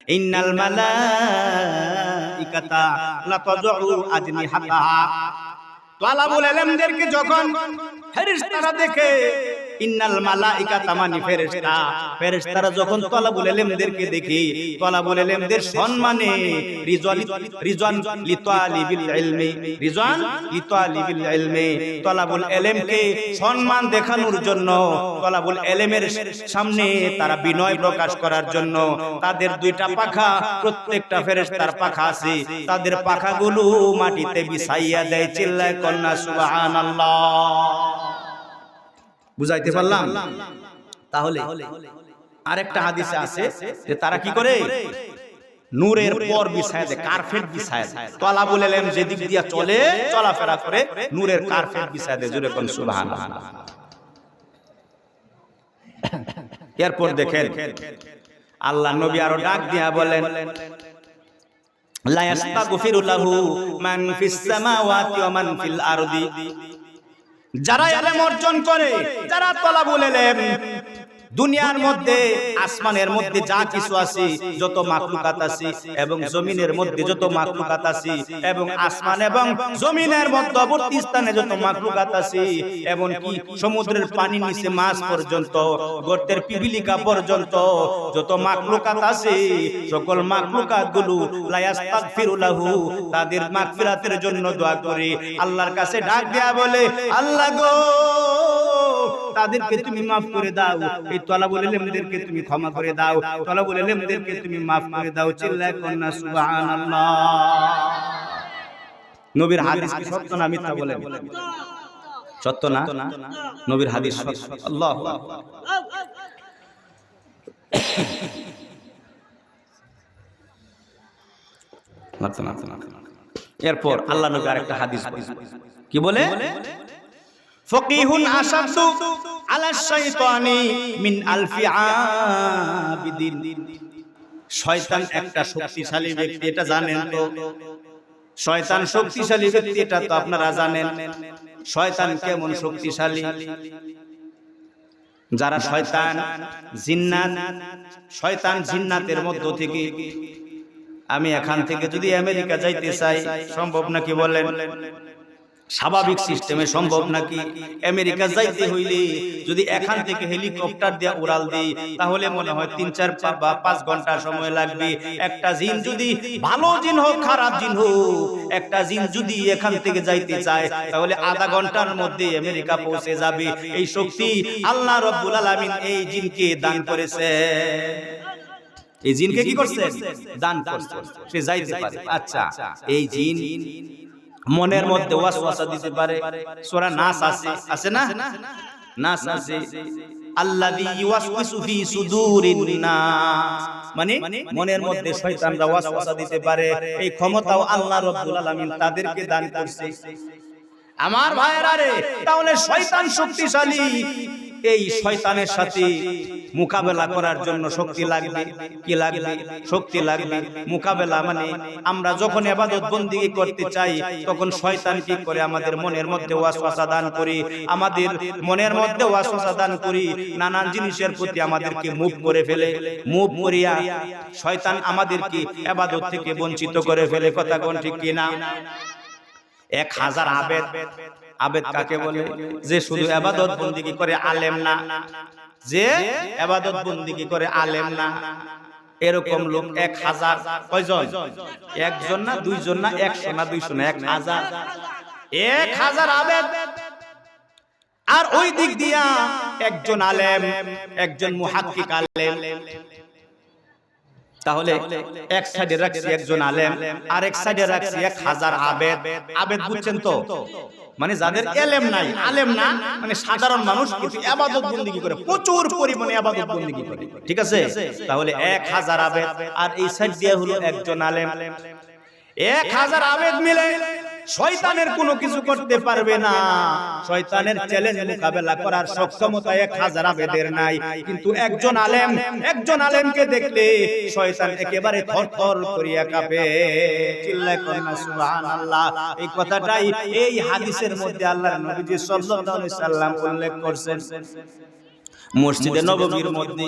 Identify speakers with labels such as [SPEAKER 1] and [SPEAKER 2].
[SPEAKER 1] ইন্নাল মালাইকাতা লাতাযউ আজনিহাতাহা। তালাবুল ইলমদেরকে যখন ফেরেশতারা দেখে, ইন্নাল মালাইকাতা মানে ফেরেশতা, ফেরেশতারা যখন তালাবুল ইলমদেরকে দেখে, তালাবুল ইলমদের সম্মানে রিজওয়ান লিতালিবিল ইলমি, রিজওয়ান লিতালিবিল ইলমি, তালাবুল ইলমকে সম্মান দেখানোর জন্য, তালাবুল ইলমের সামনে তারা বিনয় প্রকাশ করার জন্য তাদের দুইটা পাখা, প্রত্যেকটা ফেরেশতার পাখা আছে, তাদের পাখাগুলো মাটিতে বিছাইয়া দেয়। চিল্লায় কন্যা সুবহানাল্লাহ। বুঝাইতে পারলাম? তাহলে আরেকটা হাদিসে আছে যে তারা কি করে, নূরের পর বিছায় দেয়, কার্পেট বিছায় দেয়। তালাবুল ইলম যেদিক দিয়া চলে, চলাফেরা করে, নূরের কার্পেট বিছায় দেয়। জোরে কোন সুবহানাল্লাহ। এরপর দেখেন আল্লাহ নবী আরো ডাক দিয়া বলেন, লা ইস্তাগফিরু লাহু মান ফিস সামাওয়াতি ওয়া মান ফিল আরদি। যারা ইলম অর্জন করে, যারা তালাবুল ইলম, দুনিয়ার মধ্যে, আসমানের মধ্যে যা কিছু আছে, যত মাখলুকাত আছে, এবং জমিনের মধ্যে যত মাখলুকাত আছে, এবং আসমান এবং জমিনের মধ্যবর্তী স্থানে যত মাখলুকাত আছে, এবং কি সমুদ্রের পানির নিচে মাছ পর্যন্ত, গর্তের পিপিলিকা পর্যন্ত যত মাখলুকাত আছে, সকল মাখলুকাত গুলো লা ইস্তাগফিরু লাহু, তাদের মাগফিরাতের জন্য দোয়া করে আল্লাহর কাছে ডাক দেয়া বলে, আল্লাহ গো তাদেরকে তুমি মাফ করে দাও, এই তালাবুল ইলমদেরকে তুমি ক্ষমা করে দাও, তালাবুল ইলমদেরকে তুমি মাফ করে দাও। চিল্লায় কন্যা সুবহানাল্লাহ। নবীর হাদিস কি সত্য না মিথ্যা বলেন? সত্য না? নবীর হাদিস সত্য। আল্লাহু আকবার। এরপর আল্লাহ নবী আরেকটা হাদিস কি বলে, ফকিহুন আশাদু আলা শাইতানি মিন আলফি আবিদিন। শয়তান একটা শক্তিশালী ব্যক্তি, এটা জানেন তো? শয়তান শক্তিশালী ব্যক্তি, এটা তো আপনারা জানেন। শয়তান কেমন শক্তিশালী? যারা শয়তান জিন্নাত, শয়তান জিন্নাতের মধ্য থেকে, আমি এখান থেকে যদি আমেরিকা যাইতে চাই, সম্ভব নাকি বলেন? স্বাভাবিক সিস্টেমে সম্ভব নাকি? আমেরিকা যাইতে হইলে যদি এখান থেকে হেলিকপ্টার দিয়ে উড়াল দিই, তাহলে মনে হয় 3-4 বা 5 ঘন্টা সময় লাগবে। একটা জিন, যদি ভালো জিন হোক খারাপ জিন হোক, একটা জিন যদি এখান থেকে যাইতে চায়, তাহলে আধা ঘন্টার মধ্যে আমেরিকা পৌঁছে যাবে। এই শক্তি আল্লাহ রাব্বুল আলামিন এই জিনকে দান করেছে। এই জিনকে কি করছে? দান করছে, সে যাইতে পারে। আচ্ছা, এই জিন মনের মধ্যে ওয়াসওয়াসা দিতে পারে। সূরা নাস আছে না? নাস আছে, আল্লাযী ইউওয়াসওয়িসু ফি সুদুরিন নাস, মানে মনের মধ্যে শয়তানরা ওয়াসওয়াসা দিতে পারে। এই ক্ষমতাও আল্লাহ রাব্বুল আলামিন তাদেরকে দান করছে। আমার ভাইয়েরা রে, তাহলে শয়তান শক্তিশালী। এই শয়তানের সাথে মোকাবেলা করার জন্য শক্তি লাগবে। কি লাগবে? শক্তি লাগবে। মোকাবেলা মানে আমরা যখন ইবাদত বন্দেগী করতে চাই, তখন শয়তান কি করে? আমাদের মনের মধ্যে ওয়াসওয়াসা দান করি, আমাদের মনের মধ্যে ওয়াসওয়াসা দান করি, নানান জিনিসের প্রতি আমাদেরকে মুভ করে ফেলে। মুভ করিয়া শয়তান আমাদেরকে ইবাদত থেকে বঞ্চিত করে ফেলে। কথা কোন ঠিক কিনা? 1000 আবেদ। আবেদ কাকে বলে? যে শুধু ইবাদত বন্দেগী করে, আলেম না। যে ইবাদত বন্দেগী করে, আলেম না। এরকম লোক 1000। কয়জন? একজন না, দুইজন না, 100 না, 200 না, 1000। 1000 আবেদ। আর ওই দিক দিয়া একজন আলেম, একজন মুহাক্কিক আলেম। তাহলে এক সাইডে রাখছি একজন আলেম, আর এক সাইডে রাখছি 1000 আবেদ। আবেদ বুঝছেন তো? মানে যাদের ইলম নাই, আলেম না, মানে সাধারণ মানুষ, কিন্তু ইবাদত বন্দেগী করে, প্রচুর পরিমাণে ইবাদত বন্দেগী করে। ঠিক আছে? তাহলে 1000 আবেদ, আর এই সাইড দিয়ে হলো একজন আলেম। 1000 আবেদ মিলে শয়তানের কোনো কিছু করতে পারবে না। শয়তানের চ্যালেঞ্জ মোকাবেলা করার সক্ষমতা 1000 আবেদের নাই। কিন্তু একজন আলেমকে দেখলে শয়তান একেবারে থরথর করিয়া কাঁপে। চিল্লায় কন্না সুবহানাল্লাহ। এই কথাটাই এই হাদিসের মধ্যে আল্লাহর নবীজি সাল্লাল্লাহু আলাইহি সাল্লাম উল্লেখ করেছেন। মসজিদে নববীর মধ্যে